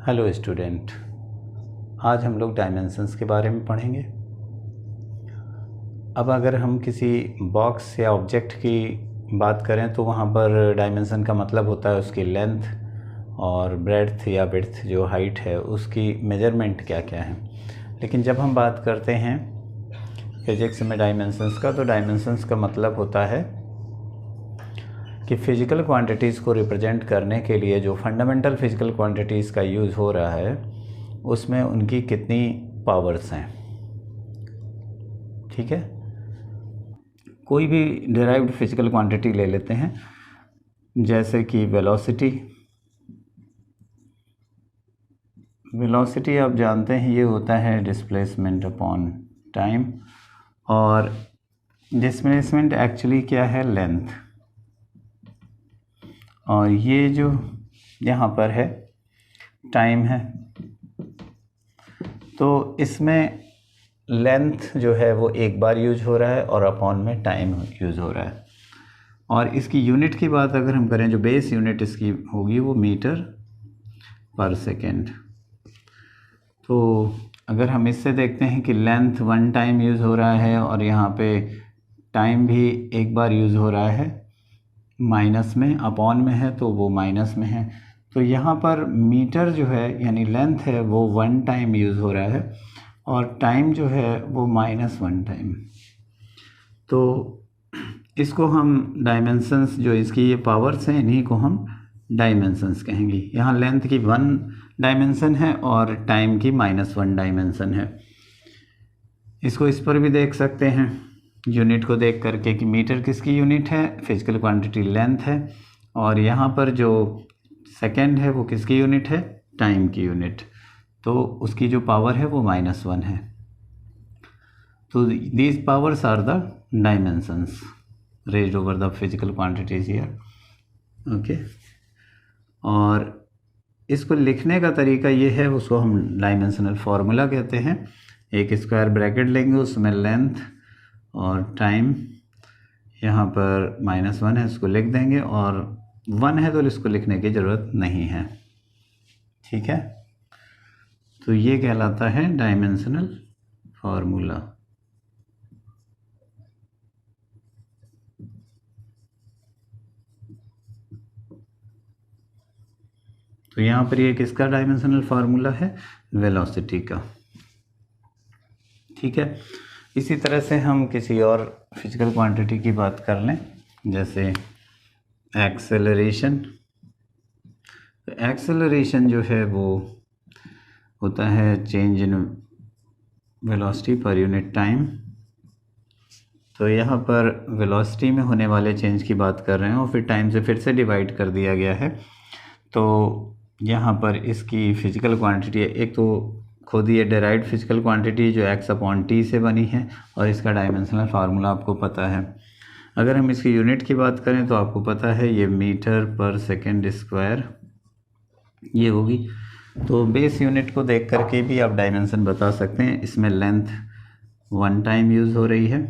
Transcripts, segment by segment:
Hello student, आज हम लोग डायमेंशंस के बारे में पढ़ेंगे। अब अगर हम किसी बॉक्स या ऑब्जेक्ट की बात करें तो वहाँ पर डायमेंशन का मतलब होता है उसकी लेंथ और ब्रेड्थ या विड्थ, जो हाइट है उसकी मेजरमेंट क्या क्या है। लेकिन जब हम बात करते हैं फिज़िक्स में डायमेंशंस का, तो डायमेंशंस का मतलब होता है कि फ़िज़िकल क्वांटिटीज़ को रिप्रेजेंट करने के लिए जो फंडामेंटल फ़िज़िकल क्वांटिटीज़ का यूज़ हो रहा है उसमें उनकी कितनी पावर्स हैं। ठीक है, कोई भी डिराइव्ड फ़िज़िकल क्वांटिटी ले लेते हैं, जैसे कि वेलोसिटी। वेलोसिटी आप जानते हैं ये होता है डिस्प्लेसमेंट अपॉन टाइम, और डिस्प्लेसमेंट एक्चुअली क्या है, लेंथ। और ये जो यहाँ पर है टाइम है, तो इसमें लेंथ जो है वो एक बार यूज हो रहा है और अपॉन में टाइम यूज़ हो रहा है। और इसकी यूनिट की बात अगर हम करें, जो बेस यूनिट इसकी होगी वो मीटर पर सेकेंड। तो अगर हम इससे देखते हैं कि लेंथ वन टाइम यूज़ हो रहा है और यहाँ पे टाइम भी एक बार यूज़ हो रहा है, माइनस में, अपॉन में है तो वो माइनस में है। तो यहाँ पर मीटर जो है यानी लेंथ है वो वन टाइम यूज़ हो रहा है और टाइम जो है वो -1 टाइम। तो इसको हम डायमेंशंस, जो इसकी ये पावर्स हैं, इन्हीं को हम डायमेंशंस कहेंगे। यहाँ लेंथ की 1 डायमेंशन है और टाइम की -1 डायमेंशन है। इसको इस पर भी देख सकते हैं यूनिट को देख करके कि मीटर किसकी यूनिट है, फिजिकल क्वांटिटी लेंथ है, और यहाँ पर जो सेकेंड है वो किसकी यूनिट है, टाइम की यूनिट। तो उसकी जो पावर है वो -1 है। तो these powers are the dimensions raised over the physical quantities here. Okay, और इसको लिखने का तरीका ये है, उसको हम डायमेंशनल फार्मूला कहते हैं। एक स्क्वायर ब्रैकेट लेंगे, उसमें लेंथ और टाइम, यहाँ पर -1 है, इसको लिख देंगे, और 1 है तो इसको लिखने की ज़रूरत नहीं है। ठीक है, तो ये कहलाता है डायमेंशनल फार्मूला। तो यहाँ पर ये किसका डायमेंशनल फार्मूला है, वेलोसिटी का। ठीक है, इसी तरह से हम किसी और फिजिकल क्वांटिटी की बात कर लें, जैसे एक्सेलरेशन। तो एक्सेलरेशन जो है वो होता है change in velocity per unit time. तो यहाँ पर वेलोसिटी में होने वाले चेंज की बात कर रहे हैं और फिर टाइम से फिर से डिवाइड कर दिया गया है। तो यहाँ पर इसकी फिजिकल क्वांटिटी, एक तो खुद ये डेराइव्ड फिजिकल क्वांटिटी जो x/t से बनी है, और इसका डायमेंशनल फार्मूला आपको पता है। अगर हम इसकी यूनिट की बात करें तो आपको पता है ये मीटर पर सेकेंड स्क्वायर ये होगी। तो बेस यूनिट को देख करके भी आप डायमेंशन बता सकते हैं। इसमें लेंथ 1 टाइम यूज़ हो रही है,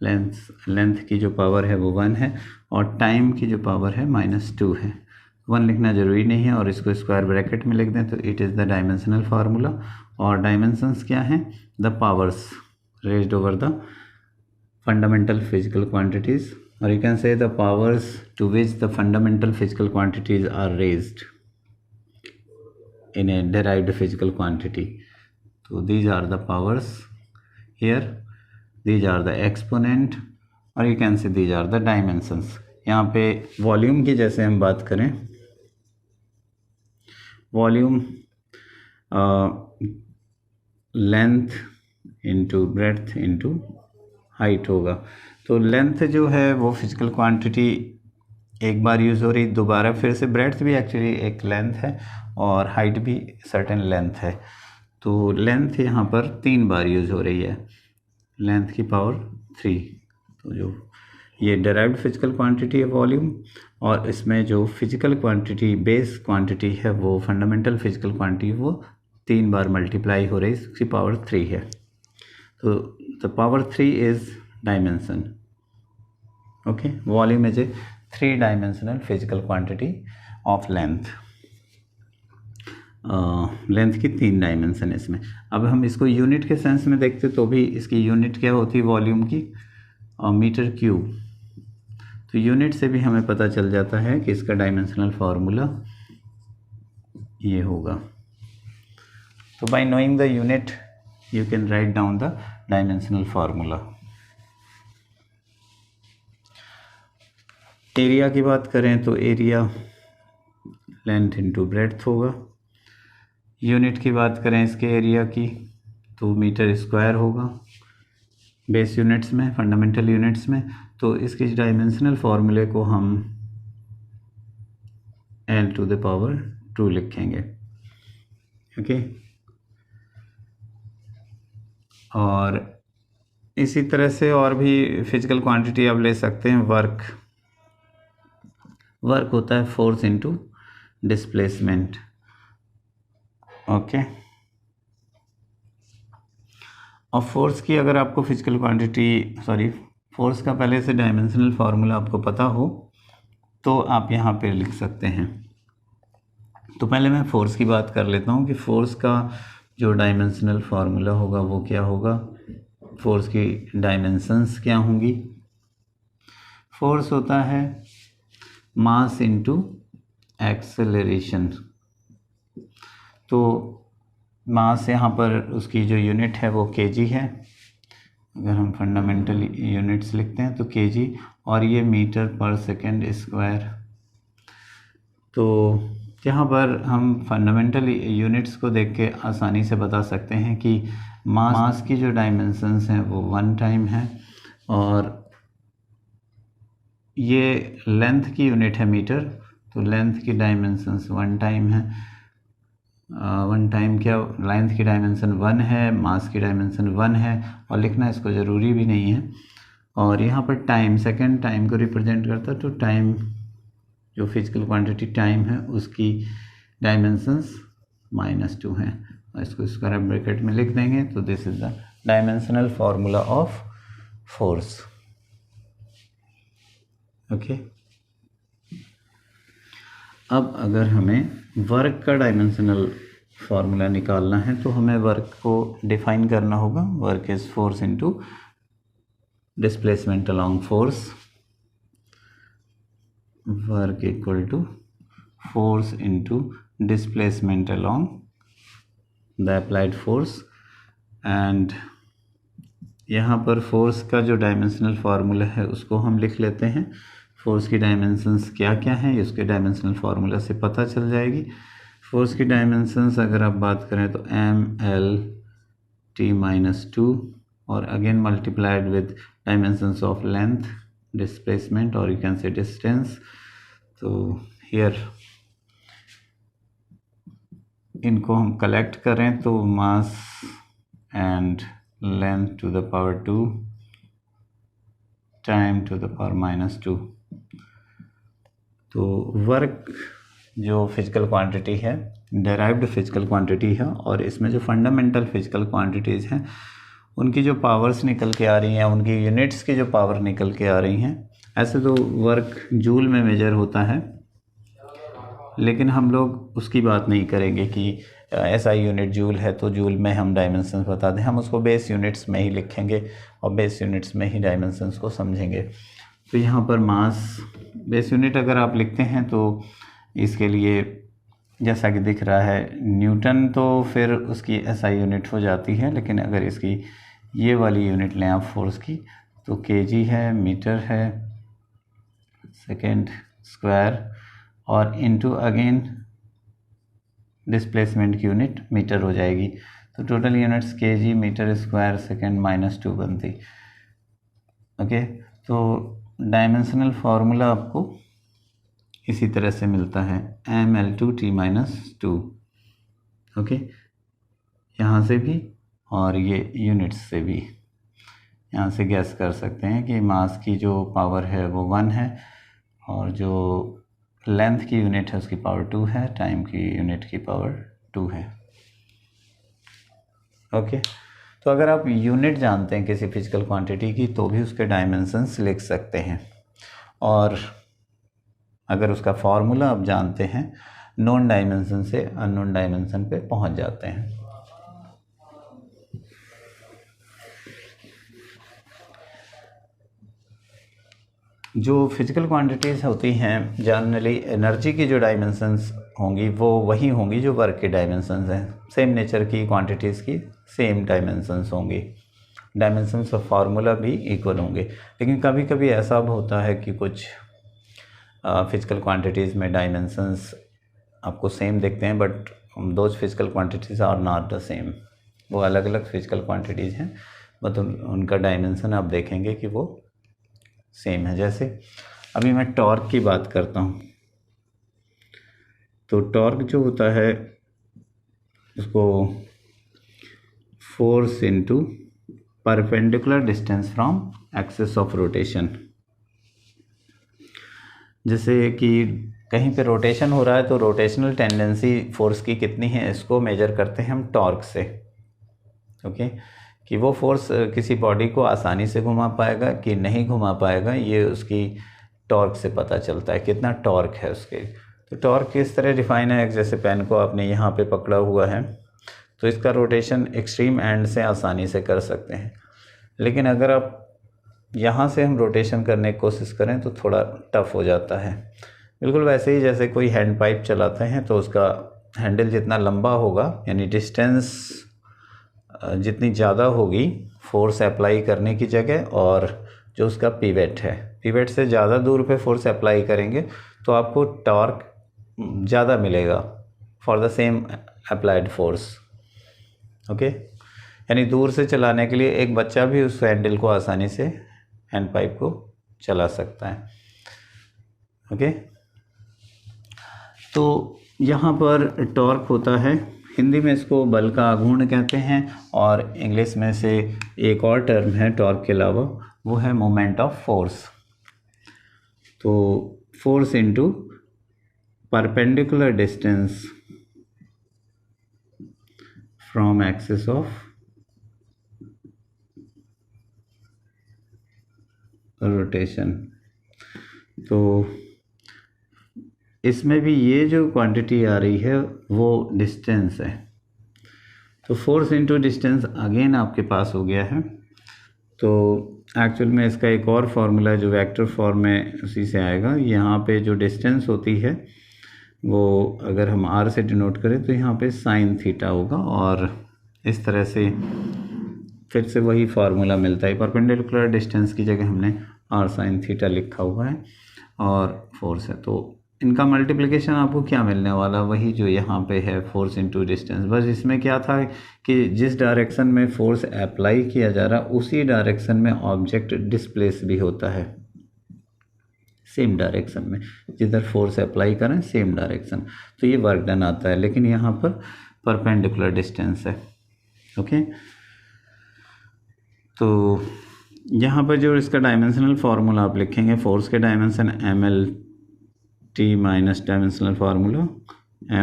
लेंथ की जो पावर है वो 1 है, और टाइम की जो पावर है -2 है। 1 लिखना ज़रूरी नहीं है, और इसको स्क्वायर ब्रैकेट में लिख दें तो it is the dimensional formula. और डायमेंशंस क्या हैं, the powers raised over the fundamental physical quantities, और you can say the powers to which the fundamental physical quantities are raised in a derived physical quantity. So these are the powers here, these are the exponent, or you can say these are the dimensions. यहाँ पे volume की जैसे हम बात करें, volume length into breadth into height होगा। तो length जो है वो फिजिकल क्वांटिटी एक बार यूज़ हो रही, दोबारा फिर से ब्रेड्थ भी एक्चुअली एक लेंथ है और हाइट भी सर्टेन लेंथ है। तो लेंथ यहाँ पर 3 बार यूज़ हो रही है, लेंथ की पावर 3। तो जो ये डेराइव्ड फिजिकल क्वांटिटी है वॉल्यूम, और इसमें जो फिजिकल क्वांटिटी बेस क्वांटिटी है वो फंडामेंटल फिजिकल क्वांटिटी वो 3 बार मल्टीप्लाई हो रही है, उसकी पावर 3 है। तो the power 3 is dimension. Okay, volume is a 3 dimensional physical quantity of length. Length की 3 डायमेंशन इसमें। अब हम इसको यूनिट के सेंस में देखते तो भी इसकी यूनिट क्या होती है वॉल्यूम की, मीटर क्यूब। तो यूनिट से भी हमें पता चल जाता है कि इसका डायमेंशनल फार्मूला ये होगा। तो bye knowing the unit you can write down the dimensional formula. Area की बात करें तो एरिया लेंथ इंटू ब्रेड्थ होगा। यूनिट की बात करें इसके एरिया की तो मीटर स्क्वायर होगा बेस यूनिट्स में, फंडामेंटल यूनिट्स में। तो इसके डायमेंशनल फार्मूले को हम L टू द पावर 2 लिखेंगे। ओके, और इसी तरह से और भी फिजिकल क्वांटिटी आप ले सकते हैं। वर्क होता है फोर्स इनटू डिस्प्लेसमेंट। ओके, और फोर्स की अगर आपको फिजिकल क्वांटिटी फोर्स का पहले से डायमेंशनल फार्मूला आपको पता हो तो आप यहाँ पे लिख सकते हैं। तो पहले मैं फोर्स की बात कर लेता हूँ कि फोर्स का जो डायमेंशनल फार्मूला होगा वो क्या होगा, फोर्स की डायमेंशंस क्या होंगी। फोर्स होता है मास इनटू एक्सेलरेशन। तो मास यहाँ पर उसकी जो यूनिट है वो केजी है, अगर हम फंडामेंटल यूनिट्स लिखते हैं तो केजी, और ये मीटर पर सेकेंड स्क्वायर। तो यहाँ पर हम फंडामेंटल यूनिट्स को देख के आसानी से बता सकते हैं कि मास की जो डायमेंशंस हैं वो 1 टाइम है, और ये लेंथ की यूनिट है मीटर, तो लेंथ की डायमेंशंस 1 टाइम है। 1 टाइम क्या, लेंथ की डायमेंशन 1 है, मास की डायमेंशन 1 है, और लिखना इसको ज़रूरी भी नहीं है। और यहाँ पर टाइम सेकेंड टाइम को रिप्रेजेंट करता है, तो टाइम जो फिजिकल क्वांटिटी टाइम है उसकी डायमेंशंस -2 हैं, और इसको स्क्वायर ब्रैकेट में लिख देंगे। तो this is the dimensional formula of force. Okay, अब अगर हमें वर्क का डायमेंशनल फार्मूला निकालना है तो हमें वर्क को डिफाइन करना होगा। Work is force into displacement along force. Work equal to force into displacement along the applied force. And यहाँ पर फोर्स का जो डायमेंशनल फार्मूला है उसको हम लिख लेते हैं। फोर्स की डायमेंशंस क्या क्या हैं ये उसके डायमेंशनल फार्मूला से पता चल जाएगी। फोर्स की डायमेंशंस अगर आप बात करें तो mL/t-2, और again multiplied with dimensions of length, displacement, और यू कैन से डिस्टेंस। तो हियर इनको हम कलेक्ट करें तो mass and length to the power 2 time to the power -2। तो वर्क जो फिजिकल क्वांटिटी है डेराइव्ड फिजिकल क्वांटिटी है, और इसमें जो फंडामेंटल फिजिकल क्वांटिटीज़ हैं उनकी जो पावर्स निकल के आ रही हैं, उनकी यूनिट्स की जो पावर निकल के आ रही हैं। ऐसे तो वर्क जूल में मेजर होता है, लेकिन हम लोग उसकी बात नहीं करेंगे कि ऐसा यूनिट जूल है तो जूल में हम डायमेंशंस बता दें। हम उसको बेस यूनिट्स में ही लिखेंगे और बेस यूनिट्स में ही डायमेंशंस को समझेंगे। तो यहाँ पर मास बेस यूनिट अगर आप लिखते हैं तो इसके लिए जैसा कि दिख रहा है न्यूटन, तो फिर उसकी एसआई यूनिट हो जाती है। लेकिन अगर इसकी ये वाली यूनिट लें आप फोर्स की तो केजी है, मीटर है, सेकेंड स्क्वायर, और इनटू अगेन डिस्प्लेसमेंट की यूनिट मीटर हो जाएगी। तो total units KG, metre square, second -2 बनती। ओके, तो डायमेंशनल फार्मूला आपको इसी तरह से मिलता है mL/t-2। ओके, यहाँ से भी और ये यूनिट्स से भी यहाँ से गैस कर सकते हैं कि मास की जो पावर है वो 1 है, और जो लेंथ की यूनिट है उसकी पावर 2 है, टाइम की यूनिट की पावर 2 है। ओके, तो अगर आप यूनिट जानते हैं किसी फिजिकल क्वांटिटी की तो भी उसके डायमेंशंस लिख सकते हैं, और अगर उसका फार्मूला आप जानते हैं नोन डायमेंशन से अननोन डायमेंशन पे पहुंच जाते हैं। जो फिजिकल क्वांटिटीज़ होती हैं जनरली एनर्जी की जो डायमेंशंस होंगी वो वही होंगी जो वर्क की डायमेंशंस हैं। सेम नेचर की क्वांटिटीज़ की सेम डायमेंशंस होंगी, डायमेंशंस ऑफ फार्मूला भी इक्वल होंगे। लेकिन कभी कभी ऐसा होता है कि कुछ फिजिकल क्वांटिटीज़ में डायमेंशंस आपको सेम दिखते हैं but those physical quantities are not the same. वो अलग अलग फिजिकल क्वांटिटीज़ हैं बट उनका डायमेंशन आप देखेंगे कि वो सेम है। जैसे अभी मैं टॉर्क की बात करता हूँ, तो टॉर्क जो होता है उसको force into perpendicular distance from axis of rotation. जैसे कि कहीं पे रोटेशन हो रहा है तो रोटेशनल टेंडेंसी फोर्स की कितनी है इसको मेजर करते हैं हम टॉर्क से। ओके, कि वो फोर्स किसी बॉडी को आसानी से घुमा पाएगा कि नहीं घुमा पाएगा, ये उसकी टॉर्क से पता चलता है, कितना टॉर्क है उसके। तो टॉर्क किस तरह डिफाइन है, जैसे पेन को आपने यहाँ पे पकड़ा हुआ है तो इसका रोटेशन एक्सट्रीम एंड से आसानी से कर सकते हैं, लेकिन अगर आप यहाँ से हम रोटेशन करने की कोशिश करें तो थोड़ा टफ हो जाता है। बिल्कुल वैसे ही जैसे कोई हैंड पाइप चलाते हैं तो उसका हैंडल जितना लंबा होगा यानी डिस्टेंस जितनी ज़्यादा होगी फोर्स अप्लाई करने की जगह, और जो उसका पिवेट है, पिवेट से ज़्यादा दूर पे फोर्स अप्लाई करेंगे तो आपको टॉर्क ज़्यादा मिलेगा for the same applied force. Okay, यानी दूर से चलाने के लिए एक बच्चा भी उस हैंडल को आसानी से हैंड पाइप को चला सकता है। ओके, तो यहाँ पर टॉर्क होता है, हिंदी में इसको बल का आघूर्ण कहते हैं, और इंग्लिश में से एक और टर्म है टॉर्क के अलावा, वो है मोमेंट ऑफ फोर्स। तो force into perpendicular distance from axis of rotation. तो इसमें भी ये जो क्वांटिटी आ रही है वो डिस्टेंस है, तो फोर्स इनटू डिस्टेंस अगेन आपके पास हो गया है। तो एक्चुअल में इसका एक और फार्मूला है जो वेक्टर फॉर्म में उसी से आएगा। यहाँ पे जो डिस्टेंस होती है वो अगर हम r से डिनोट करें तो यहाँ पे साइन थीटा होगा, और इस तरह से फिर से वही फार्मूला मिलता है। परपेंडिकुलर डिस्टेंस की जगह हमने r साइन थीटा लिखा हुआ है और फोर्स है, तो इनका मल्टीप्लिकेशन आपको क्या मिलने वाला, वही जो यहाँ पे है फोर्स इनटू डिस्टेंस। बस इसमें क्या था कि जिस डायरेक्शन में फोर्स अप्लाई किया जा रहा उसी डायरेक्शन में ऑब्जेक्ट डिस्प्लेस भी होता है, सेम डायरेक्शन में, जिधर फोर्स अप्लाई करें सेम डायरेक्शन, तो ये वर्क डन आता है। लेकिन यहाँ पर परपेंडिकुलर डिस्टेंस है। ओके, तो यहाँ पर जो इसका डायमेंशनल फार्मूला आप लिखेंगे, फोर्स के dimension mlt minus dimensional formula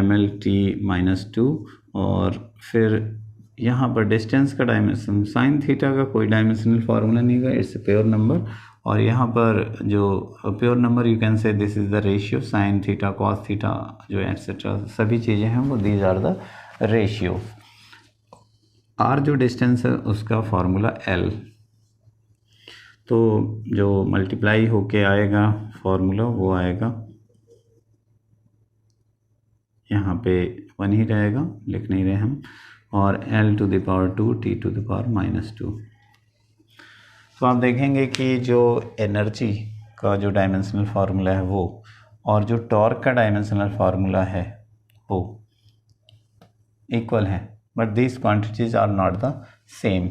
mlt-2, और फिर यहाँ पर डिस्टेंस का डायमेंशन साइन थीटा का कोई डायमेंशनल फार्मूला नहीं है, इट्स ए प्योर नंबर। और यहाँ पर जो pure number you can say this is the ratio, sine theta cos theta जो एट्सेट्रा सभी चीज़ें हैं वो these are the ratio. R जो डिस्टेंस है उसका फार्मूला L, तो जो मल्टीप्लाई होके आएगा फार्मूला वो आएगा यहाँ पे 1 ही रहेगा, लिख नहीं रहे हम, और L⁻², T⁻⁻²। तो आप देखेंगे कि जो एनर्जी का जो डायमेंशनल फार्मूला है वो, और जो टॉर्क का डायमेंशनल फार्मूला है वो इक्वल है, but these quantities are not the same.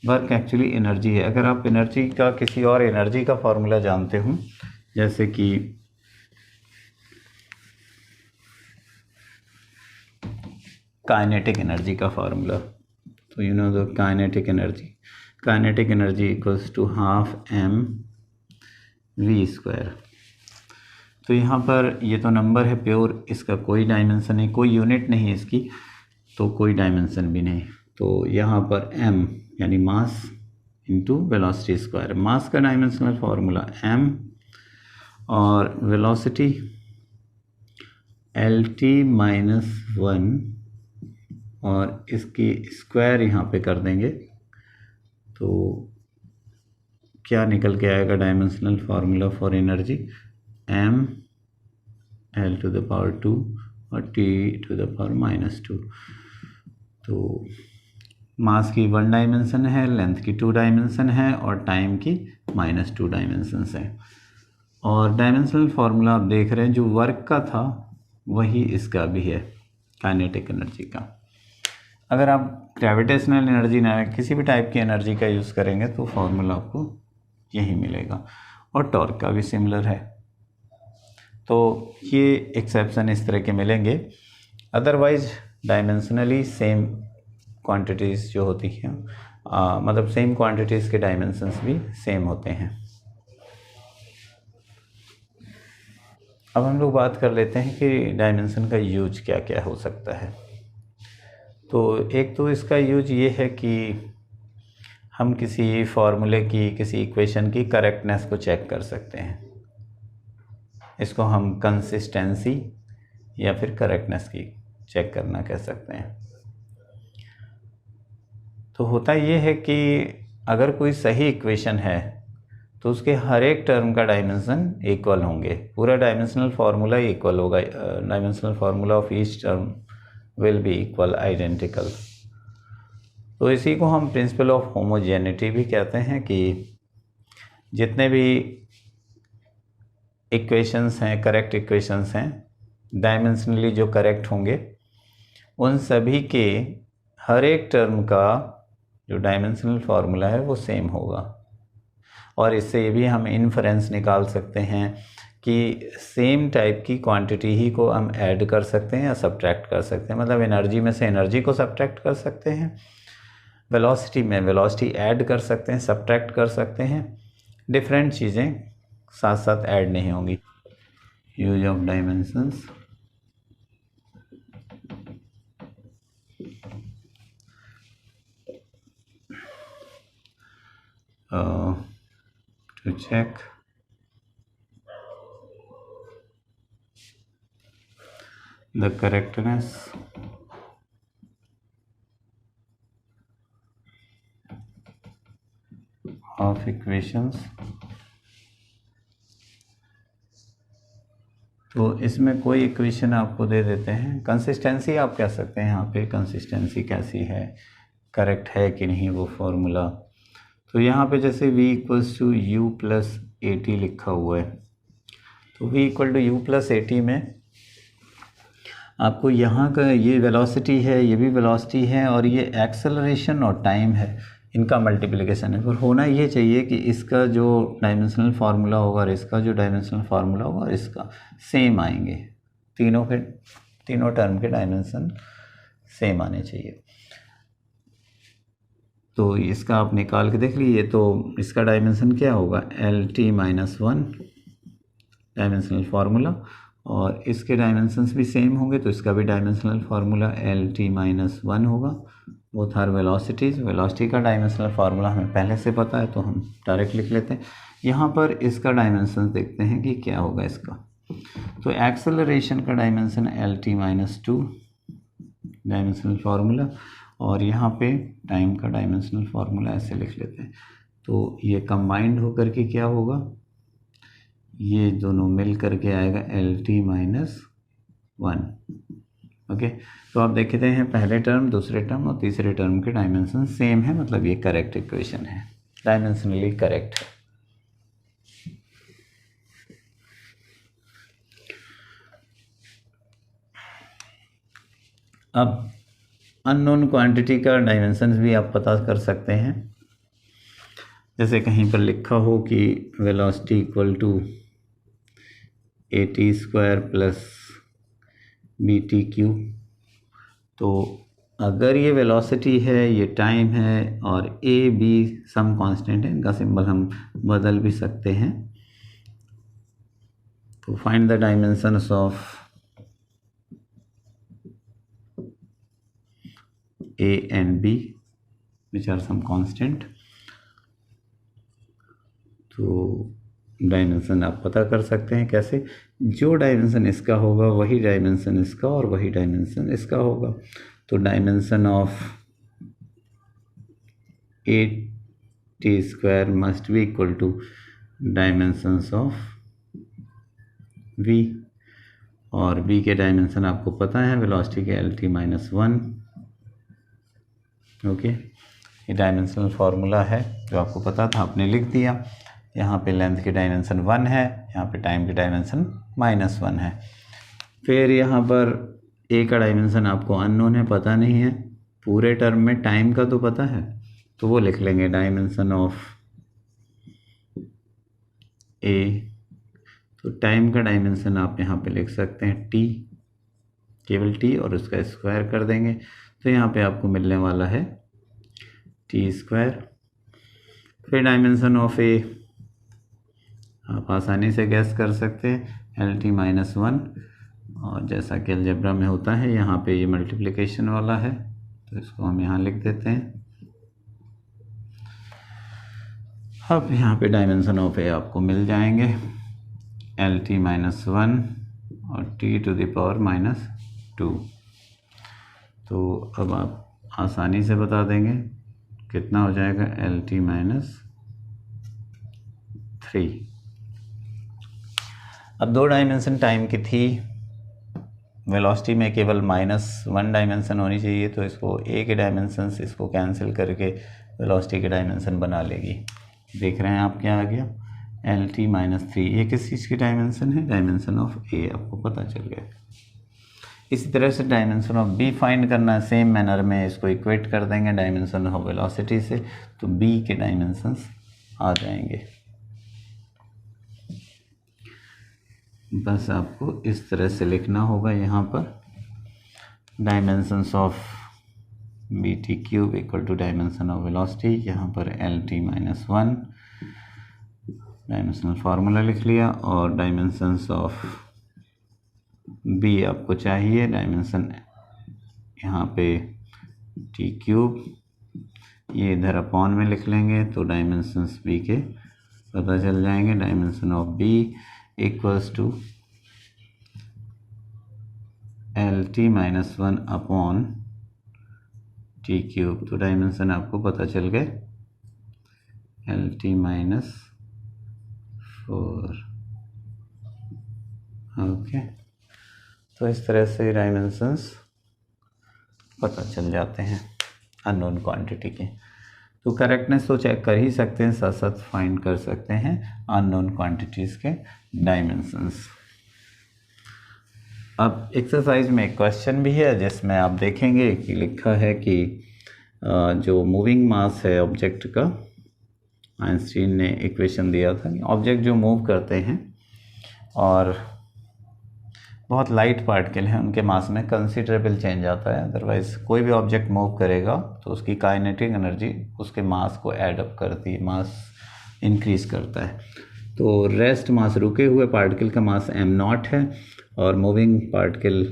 Work actually energy है। अगर आप एनर्जी का किसी और एनर्जी का फार्मूला जानते हो, जैसे कि काइनेटिक एनर्जी का फार्मूला, तो you know the kinetic energy equals to ½ mv²। तो यहाँ पर ये तो नंबर है प्योर, इसका कोई डायमेंशन नहीं, कोई यूनिट नहीं इसकी, तो कोई डायमेंशन भी नहीं। तो यहाँ पर m यानी मास इंटू वेलोसिटी स्क्वायर, मास का डायमेंशनल फार्मूला m, और वेलोसिटी LT-1 और इसकी स्क्वायर यहाँ पे कर देंगे तो क्या निकल के आएगा dimensional formula for energy, m(L)⁻², और T⁻⁻²। तो मास की 1 डायमेंशन है, लेंथ की 2 डायमेंशन है और टाइम की -2 डायमेंशंस है। और डायमेंशनल फार्मूला आप देख रहे हैं जो वर्क का था वही इसका भी है, काइनेटिक एनर्जी का। अगर आप ग्रेविटेशनल एनर्जी ना किसी भी टाइप की एनर्जी का यूज़ करेंगे तो फार्मूला आपको यही मिलेगा। और टॉर्क का भी सिमिलर है। तो ये एक्सेप्शन इस तरह के मिलेंगे। अदरवाइज डायमेंशनली सेम क्वांटिटीज़ जो होती हैं, मतलब सेम क्वांटिटीज़ के डायमेंशंस भी सेम होते हैं। अब हम लोग बात कर लेते हैं कि डायमेंशन का यूज क्या क्या हो सकता है। तो एक तो इसका यूज ये है कि हम किसी फार्मूले की, किसी इक्वेशन की करेक्टनेस को चेक कर सकते हैं। इसको हम कंसिस्टेंसी या फिर करेक्टनेस की चेक करना कह सकते हैं। तो होता ये है कि अगर कोई सही इक्वेशन है तो उसके हर एक टर्म का डायमेंशन इक्वल होंगे, पूरा डायमेंशनल फार्मूला इक्वल होगा, dimensional formula of each term will be equal, identical. तो इसी को हम प्रिंसिपल ऑफ होमोजेनिटी भी कहते हैं कि जितने भी इक्वेशंस हैं, करेक्ट इक्वेशंस हैं, डायमेंशनली जो करेक्ट होंगे उन सभी के हर एक टर्म का जो डायमेंशनल फार्मूला है वो सेम होगा। और इससे ये भी हम इन्फरेंस निकाल सकते हैं कि सेम टाइप की क्वांटिटी ही को हम ऐड कर सकते हैं या सब्ट्रैक्ट कर सकते हैं। मतलब एनर्जी में से एनर्जी को सब्ट्रैक्ट कर सकते हैं, वेलोसिटी में वेलोसिटी ऐड कर सकते हैं, सब्ट्रैक्ट कर सकते हैं। डिफरेंट चीज़ें साथ साथ ऐड नहीं होंगी। Use of dimensions, to check the correctness of equations। तो इसमें कोई इक्वेशन आपको दे देते हैं, कंसिस्टेंसी आप कह सकते हैं यहाँ पे, कंसिस्टेंसी कैसी है, करेक्ट है कि नहीं वो फॉर्मूला। तो यहाँ पे जैसे v = u+at लिखा हुआ है, तो v = u+at में आपको यहाँ का ये वेलोसिटी है, ये भी वेलोसिटी है, और ये एक्सेलरेशन और टाइम है, इनका मल्टीप्लिकेशन है। पर होना ये चाहिए कि इसका जो डायमेंशनल फार्मूला होगा और इसका जो डायमेंशनल फार्मूला होगा और इसका सेम आएंगे, तीनों टर्म के डायमेंशन सेम आने चाहिए। तो इसका आप निकाल के देख लीजिए। तो इसका डायमेंशन क्या होगा, LT-1 डायमेंशनल फार्मूला, और इसके डायमेंशंस भी सेम होंगे तो इसका भी डायमेंशनल फार्मूला LT-1 होगा। वो था वेलोसिटीज़, वेलोसिटी का डायमेंशनल फार्मूला हमें पहले से पता है तो हम डायरेक्ट लिख लेते हैं। यहाँ पर इसका डायमेंशन देखते हैं कि क्या होगा इसका। तो एक्सेलरेशन का डायमेंशन LT-2 डायमेंशनल फार्मूला, और यहाँ पे टाइम का डायमेंशनल फार्मूला ऐसे लिख लेते हैं। तो ये कंबाइंड होकर के क्या होगा, ये दोनों मिल करके आएगा LT-1। ओके, तो आप देखते हैं पहले टर्म, दूसरे टर्म और तीसरे टर्म के डायमेंशन सेम है, मतलब ये करेक्ट इक्वेशन है, डायमेंशनली करेक्ट है। अब अननोन क्वांटिटी का डायमेंशंस भी आप पता कर सकते हैं। जैसे कहीं पर लिखा हो कि वेलोसिटी = at² + btq, तो अगर ये वेलोसिटी है, ये टाइम है, और a b सम कांस्टेंट है, इनका सिंबल हम बदल भी सकते हैं। तो find the dimensions of a and b which are some constant। तो डायमेंशन आप पता कर सकते हैं कैसे, जो डायमेंशन इसका होगा वही डायमेंशन इसका और वही डायमेंशन इसका होगा। तो dimension of A T square must be equal to dimensions of V, और v के डायमेंशन आपको पता है वेलोसिटी के LT-1। ओके, ये डायमेंशनल फार्मूला है जो आपको पता था, आपने लिख दिया। यहाँ पे लेंथ की डायमेंशन 1 है, यहाँ पे टाइम की डायमेंशन -1 है। फिर यहाँ पर a का डायमेंशन आपको अननोन है, पता नहीं है। पूरे टर्म में टाइम का तो पता है, तो वो लिख लेंगे डायमेंशन ऑफ a। तो टाइम का डायमेंशन आप यहाँ पे लिख सकते हैं t, केवल t, और उसका स्क्वायर कर देंगे। तो यहाँ पे आपको मिलने वाला है t²। फिर डायमेंशन ऑफ a आप आसानी से गैस कर सकते हैं, LT-1, और जैसा कि अलजेब्रा में होता है यहाँ पे ये मल्टीप्लिकेशन वाला है, तो इसको हम यहाँ लिख देते हैं। अब यहाँ पे डायमेंशन ऑफ a आपको मिल जाएंगे LT-1 और t⁻²। तो अब आप आसानी से बता देंगे कितना हो जाएगा LT-3। अब 2 डायमेंशन टाइम की थी, वेलोसिटी में केवल -1 डायमेंशन होनी चाहिए, तो इसको a के डायमेंशन से इसको कैंसिल करके वेलोसिटी के डायमेंशन बना लेगी। देख रहे हैं आप क्या आ गया, LT-3। ये किस चीज़ की डायमेंशन है, डायमेंशन ऑफ a, आपको पता चल गया। इसी तरह से डायमेंशन ऑफ b फाइंड करना है, सेम मैनर में इसको इक्वेट कर देंगे डायमेंशन ऑफ वेलोसिटी से, तो b के डायमेंशंस आ जाएंगे। बस आपको इस तरह से लिखना होगा यहाँ पर, dimensions of BT³ equal to dimension of velocity, यहाँ पर LT-1 डायमेंशनल फार्मूला लिख लिया, और डायमेंशंस ऑफ b आपको चाहिए, डायमेंशन यहाँ पे t³, ये इधर अपॉन में लिख लेंगे, तो डायमेंशंस b के पता चल जाएंगे। Dimension of b equals to LT-1 upon t³, तो डायमेंशन आपको पता चल गए LT-4। ओके, तो इस तरह से डायमेंशंस पता चल जाते हैं अननोन क्वांटिटी के। तो करेक्टनेस तो चेक कर ही सकते हैं, साथ साथ फाइंड कर सकते हैं अननोन क्वांटिटीज़ के डायमेंशंस। अब एक्सरसाइज में एक क्वेश्चन भी है जिसमें आप देखेंगे कि लिखा है कि जो मूविंग मास है ऑब्जेक्ट का, आइंस्टीन ने इक्वेशन दिया था कि ऑब्जेक्ट जो मूव करते हैं और बहुत लाइट पार्टिकल हैं उनके मास में कंसिडरेबल चेंज आता है। अदरवाइज कोई भी ऑब्जेक्ट मूव करेगा तो उसकी काइनेटिक एनर्जी उसके मास को ऐड अप करती है, मास इंक्रीज करता है। तो रेस्ट मास, रुके हुए पार्टिकल का मास m0 है, और मूविंग पार्टिकल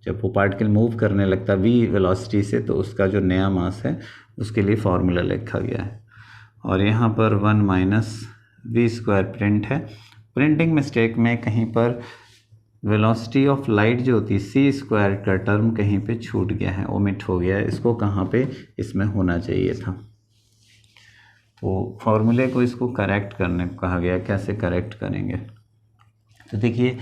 जब वो पार्टिकल मूव करने लगता है v वेलोसिटी से, तो उसका जो नया मास है उसके लिए फार्मूला लिखा गया है। और यहाँ पर 1 - v² प्रिंट है। प्रिंटिंग मिस्टेक में कहीं पर वेलोसिटी ऑफ लाइट जो होती है c² का टर्म कहीं पे छूट गया है, ओमिट हो गया है। इसको कहाँ पे इसमें होना चाहिए था, तो फॉर्मूले को इसको करेक्ट करने को कहा गया। कैसे करेक्ट करेंगे, तो देखिए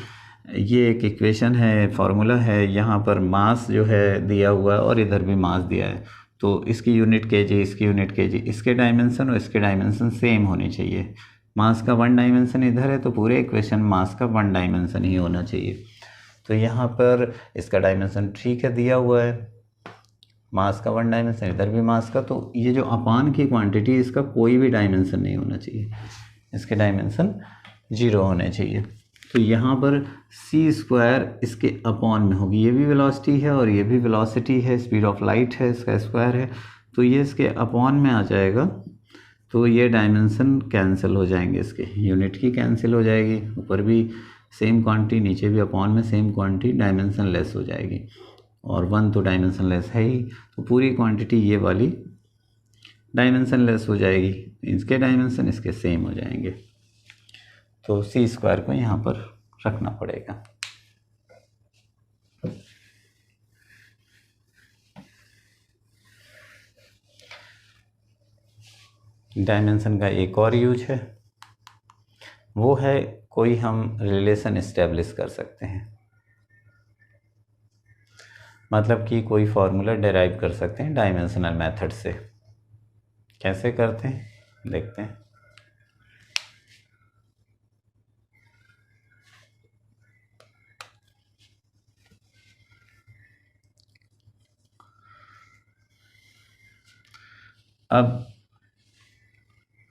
ये एक इक्वेशन है, फार्मूला है, यहाँ पर मास जो है दिया हुआ है और इधर भी मास दिया है, तो इसकी यूनिट kg, इसकी यूनिट kg, इसके डायमेंशन और इसके डायमेंशन सेम होने चाहिए। मास का 1 डायमेंशन इधर है तो पूरे इक्वेशन मास का 1 डायमेंशन ही होना चाहिए। तो यहाँ पर इसका डायमेंशन ठीक है दिया हुआ है, मास का 1 डायमेंशन, इधर भी मास का, तो ये जो अपान की क्वांटिटी इसका कोई भी डायमेंशन नहीं होना चाहिए, इसके डायमेंशन 0 होने चाहिए। तो यहाँ पर c² इसके अपॉन में होगी, ये भी वेलोसिटी है और ये भी वेलोसिटी है, स्पीड ऑफ लाइट है, इसका स्क्वायर है, तो ये इसके अपॉन में आ जाएगा। तो ये डायमेंशन कैंसिल हो जाएंगे, इसके यूनिट की कैंसिल हो जाएगी, ऊपर भी सेम क्वांटिटी, नीचे भी अपॉन में सेम क्वांटिटी, डायमेंशन लेस हो जाएगी, और 1 तो डायमेंशन लेस है ही, तो पूरी क्वांटिटी ये वाली डायमेंशन लेस हो जाएगी, इसके डायमेंशन इसके सेम हो जाएंगे। तो सी स्क्वायर को यहाँ पर रखना पड़ेगा। डायमेंशन का एक और यूज है, वो है कोई हम रिलेशन इस्टेब्लिश कर सकते हैं, मतलब कि कोई फॉर्मूला डेराइव कर सकते हैं डायमेंशनल मेथड से। कैसे करते हैं देखते हैं। अब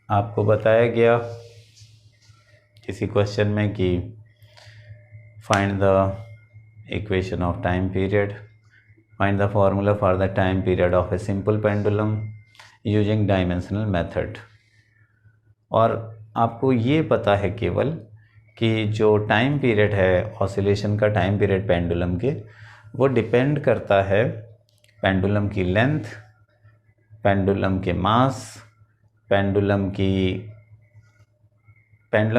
आपको बताया गया किसी क्वेश्चन में कि find the equation of time period, find the formula for the time period of a simple pendulum using dimensional method. और आपको ये पता है केवल कि जो टाइम पीरियड है ऑसिलेशन का, टाइम पीरियड पेंडुलम के, वो डिपेंड करता है पेंडुलम की लेंथ, पेंडुलम के मास, पेंडुलम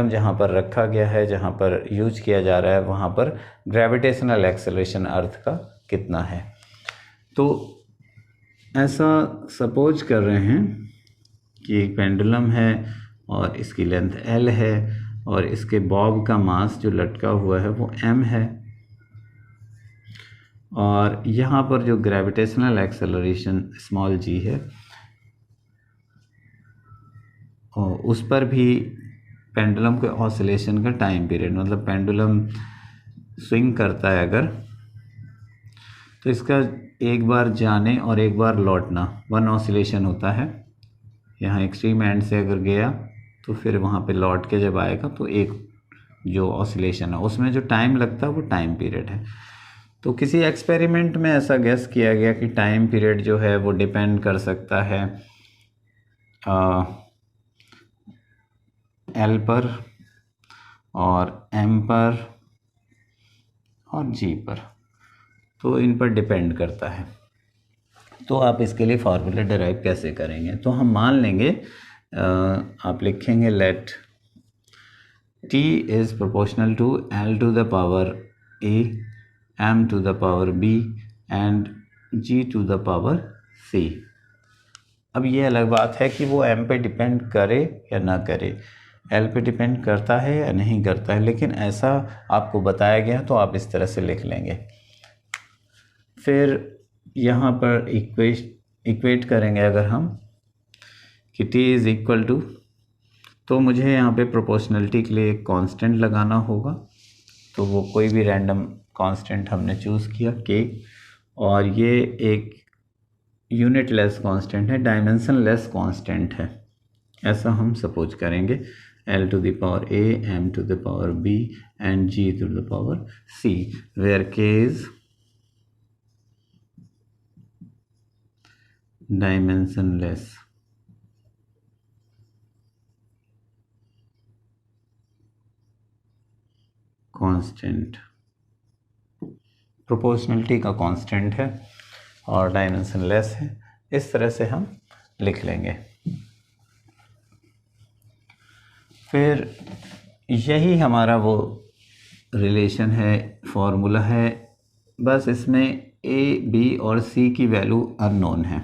जहाँ पर रखा गया है, जहाँ पर यूज किया जा रहा है, वहाँ पर ग्रेविटेशनल एक्सेलरेशन अर्थ का कितना है। तो ऐसा सपोज कर रहे हैं कि एक पेंडुलम है और इसकी लेंथ L है और इसके बॉब का मास जो लटका हुआ है वो m है, और यहाँ पर जो ग्रेविटेशनल एक्सेलरेशन स्मॉल g है, और उस पर भी पेंडुलम के ऑसिलेशन का टाइम पीरियड, मतलब पेंडुलम स्विंग करता है अगर, तो इसका एक बार जाने और एक बार लौटना, वन ऑसिलेशन होता है। यहाँ एक्सट्रीम एंड से अगर गया तो फिर वहाँ पे लौट के जब आएगा तो एक जो ऑसिलेशन है उसमें जो टाइम लगता है वो टाइम पीरियड है। तो किसी एक्सपेरिमेंट में ऐसा गेस किया गया कि टाइम पीरियड जो है वो डिपेंड कर सकता है L पर और M पर और G पर, तो इन पर डिपेंड करता है। तो आप इसके लिए फार्मूला डिराइव कैसे करेंगे? तो हम मान लेंगे, आप लिखेंगे let T is proportional to L to the power A, M to the power B and G to the power C। अब ये अलग बात है कि वो M पे डिपेंड करे या ना करे, L पे डिपेंड करता है या नहीं करता है, लेकिन ऐसा आपको बताया गया तो आप इस तरह से लिख लेंगे। फिर यहाँ पर इक्वेट करेंगे अगर हम कि T इज़ इक्वल टू, तो मुझे यहाँ पे प्रोपोर्शनलिटी के लिए एक कांस्टेंट लगाना होगा, तो वो कोई भी रैंडम कांस्टेंट हमने चूज़ किया K, और ये एक यूनिट लेस कांस्टेंट है, डायमेंशन लेस कांस्टेंट है, ऐसा हम सपोज करेंगे। L to the power A, M to the power B and G to the power C, where K is dimensionless constant, proportionality का कांस्टेंट है और डायमेंशनलेस है। इस तरह से हम लिख लेंगे। फिर यही हमारा वो रिलेशन है, फॉर्मूला है, बस इसमें A, B और C की वैल्यू अननोन है।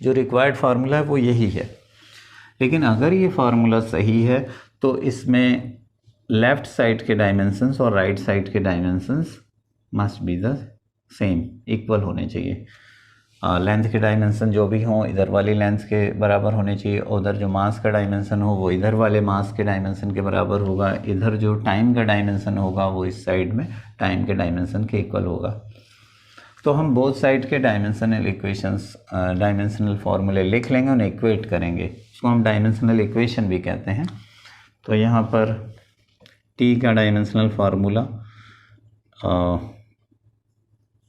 जो रिक्वायर्ड फार्मूला है वो यही है, लेकिन अगर ये फार्मूला सही है तो इसमें लेफ़्ट साइड के डायमेंशंस और राइट साइड के dimensions must be the same, equal होने चाहिए। लेंथ के डायमेंशन जो भी हों इधर वाली लेंथ के बराबर होने चाहिए, उधर जो मास का डायमेंशन हो वो इधर वाले मास के डायमेंशन के बराबर होगा, इधर जो टाइम का डायमेंशन होगा वो इस साइड में टाइम के डायमेंशन के इक्वल होगा। तो हम बोथ साइड के डायमेंशनल इक्वेशंस, डायमेंशनल फार्मूले लिख लेंगे, उन्हें इक्वेट करेंगे, उसको हम डायमेंशनल इक्वेशन भी कहते हैं। तो यहाँ पर T का डायमेंशनल फार्मूला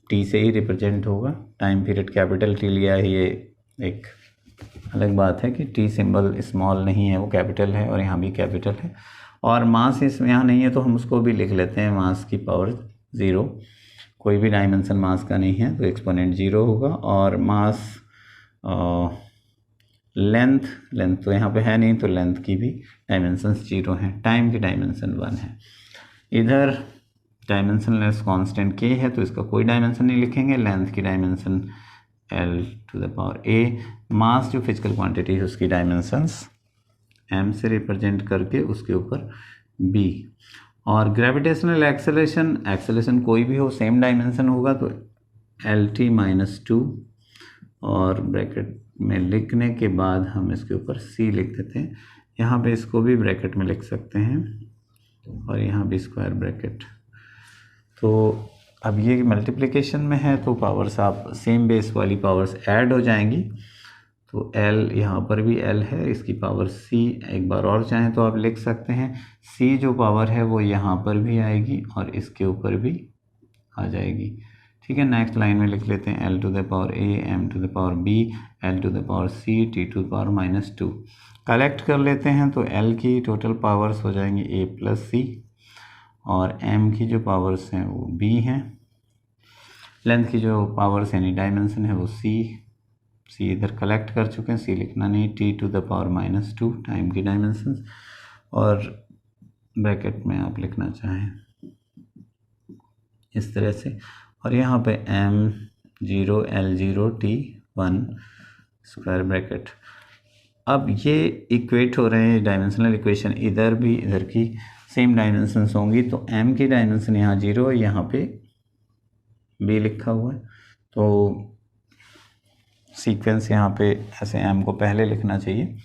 T से ही रिप्रेजेंट होगा। टाइम पीरियड कैपिटल T लिया है, ये एक अलग बात है कि T सिंबल स्मॉल नहीं है, वो कैपिटल है, और यहाँ भी कैपिटल है। और मास इसमें यहाँ नहीं है तो हम उसको भी लिख लेते हैं मास की पावर 0, कोई भी डायमेंशन मास का नहीं है तो एक्सपोनेंट 0 होगा। और मास लेंथ तो यहाँ पे है नहीं, तो लेंथ की भी डायमेंशंस 0 हैं, टाइम की डायमेंशन 1 है। इधर डायमेंशनलेस कांस्टेंट k है तो इसका कोई डायमेंशन नहीं लिखेंगे, लेंथ की डायमेंशन L⁴ मास जो फिजिकल क्वांटिटी है उसकी डायमेंशंस m से रिप्रेजेंट करके उसके ऊपर b, और ग्रेविटेशनल एक्सेलरेशन कोई भी हो सेम डायमेंशन होगा तो Lt-2, और ब्रैकेट में लिखने के बाद हम इसके ऊपर c लिख देते हैं। यहाँ पे इसको भी ब्रैकेट में लिख सकते हैं और यहाँ भी स्क्वायर ब्रैकेट। तो अब ये मल्टीप्लिकेशन में है तो पावर्स आप सेम बेस वाली पावर्स ऐड हो जाएंगी, तो L यहाँ पर भी L है, इसकी पावर C एक बार और चाहें तो आप लिख सकते हैं। C जो पावर है वो यहाँ पर भी आएगी और इसके ऊपर भी आ जाएगी। ठीक है, नेक्स्ट लाइन में लिख लेते हैं L⁴ A M⁴ B L⁴C T⁻²। Collect कर लेते हैं तो L की टोटल पावर्स हो जाएंगी A+C और M की जो पावर्स हैं वो B हैं। लेंथ की जो पावर्स यानी डायमेंशन है वो C इधर कलेक्ट कर चुके हैं, C लिखना नहीं, T⁻² टाइम की डायमेंशन, और ब्रैकेट में आप लिखना चाहें इस तरह से, और यहाँ पे M0 L0 T1 square bracket. अब ये इक्वेट हो रहे हैं डायमेंशनल इक्वेशन, इधर भी इधर की सेम डायमेंशंस होंगी, तो M की डायमेंशन यहाँ 0 है, यहाँ पे B लिखा हुआ है, तो सीक्वेंस यहाँ पे ऐसे M को पहले लिखना चाहिए,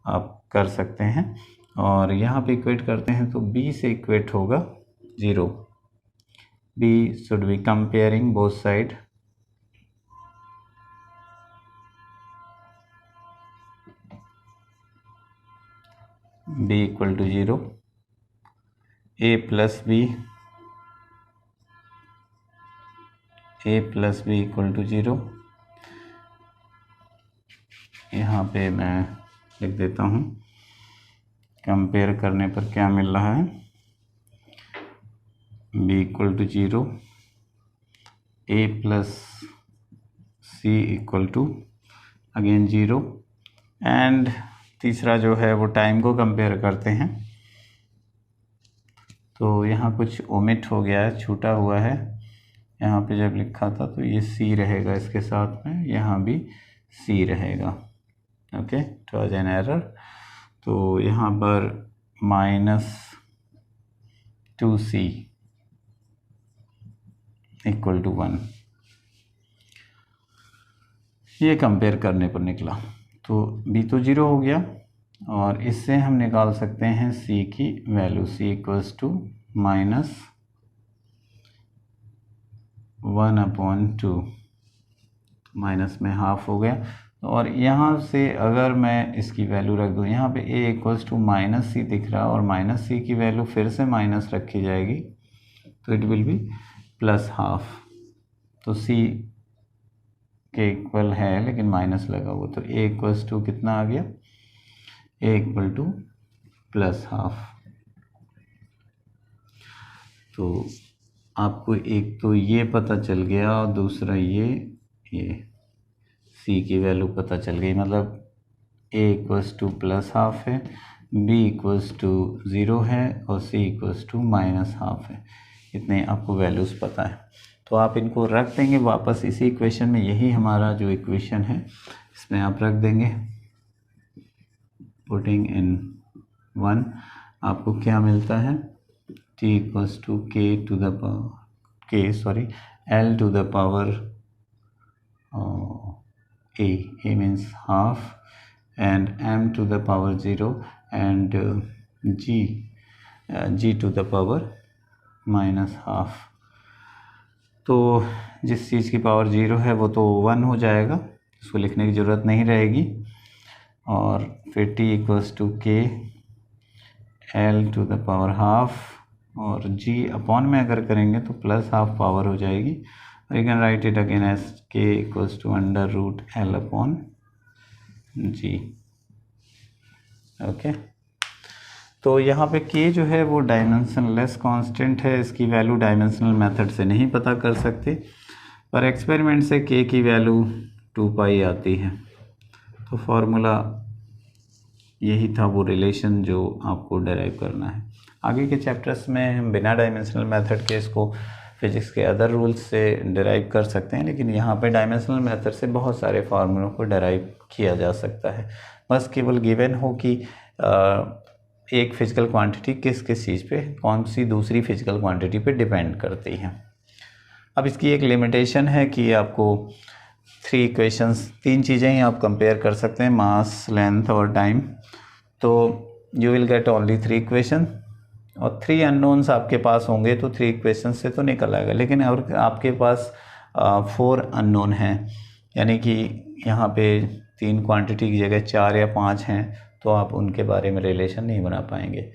आप कर सकते हैं, और यहाँ पे इक्वेट करते हैं तो B से इक्वेट होगा 0। B should be comparing both side, B equal to 0, A plus B equal to 0। यहाँ पे मैं लिख देता हूँ कंपेयर करने पर क्या मिल रहा है, B equal to 0, A plus C equal to again 0, and तीसरा जो है वो टाइम को कंपेयर करते हैं, तो यहाँ कुछ ओमिट हो गया है, छूटा हुआ है, यहाँ पे जब लिखा था तो ये C रहेगा इसके साथ में, यहाँ भी C रहेगा, okay, it was an error. तो यहाँ पर -2C इक्वल टू 1, ये कंपेयर करने पर निकला, तो B तो 0 हो गया, और इससे हम निकाल सकते हैं C की value, C equals to -1/2, minus में हाफ हो गया, और यहाँ से अगर मैं इसकी वैल्यू रख दूँ, यहाँ पे A इक्वल्स टू -C दिख रहा है, और -C की वैल्यू फिर से माइनस रखी जाएगी, तो इट विल बी +½ तो C के इक्वल है लेकिन माइनस लगा हुआ, तो A इक्वल्स टू कितना आ गया, A इक्वल टू +½ तो आपको एक तो ये पता चल गया, और दूसरा ये C की वैल्यू पता चल गई, मतलब A इक्वल्स टू +½ है, B इक्वल्स टू 0 है, और C इक्वल्स टू -½ है, इतने आपको वैल्यूज़ पता है, तो आप इनको रख देंगे वापस इसी इक्वेशन में, यही हमारा जो इक्वेशन है इसमें आप रख देंगे, पुटिंग इन 1 आपको क्या मिलता है, T equals to L⁴ A means half, and M⁴0 and G⁻⁻², तो जिस चीज़ की पावर 0 है वो तो 1 हो जाएगा, इसको लिखने की ज़रूरत नहीं रहेगी, और फिर T equals to K L⁴½ और G अपॉन में अगर करेंगे तो +½ पावर हो जाएगी, और you can write it again as K equals to √L/G, okay. तो यहाँ पे K जो है वो डायमेंशनलेस कांस्टेंट है, इसकी वैल्यू डायमेंशनल मेथड से नहीं पता कर सकते, पर एक्सपेरिमेंट से K की वैल्यू 2π आती है, तो फार्मूला यही था, वो रिलेशन जो आपको डेराइव करना है। आगे के चैप्टर्स में हम बिना डायमेंशनल मेथड के इसको फिजिक्स के अदर रूल्स से डेराइव कर सकते हैं, लेकिन यहाँ पे डायमेंशनल मेथड से बहुत सारे फार्मूलों को डेराइव किया जा सकता है। बस केवल गिवन हो कि एक फिजिकल क्वांटिटी किस किस चीज़ पे, कौन सी दूसरी फिजिकल क्वांटिटी पे डिपेंड करती है। अब इसकी एक लिमिटेशन है कि आपको 3 इक्वेशंस, 3 चीज़ें ही आप कंपेयर कर सकते हैं, मास, लेंथ और टाइम। तो you will get only 3 equation, और 3 अननोन्स आपके पास होंगे तो 3 इक्वेशन से तो निकल आएगा। लेकिन अगर आपके पास 4 अननोन हैं, यानी कि यहाँ पे 3 क्वांटिटी की जगह 4 या 5 हैं, तो आप उनके बारे में रिलेशन नहीं बना पाएंगे।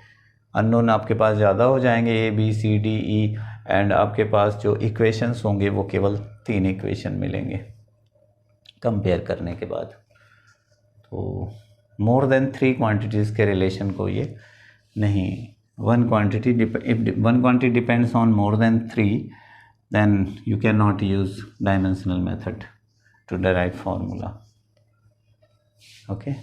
अननोन आपके पास ज़्यादा हो जाएंगे, A B C D E, and आपके पास जो इक्वेशंस होंगे वो केवल 3 इक्वेशन मिलेंगे कंपेयर करने के बाद। तो मोर देन 3 क्वांटिटीज़ के रिलेशन को ये नहीं, one quantity, if one quantity depends on more than 3, then you cannot use dimensional method to derive formula. Okay.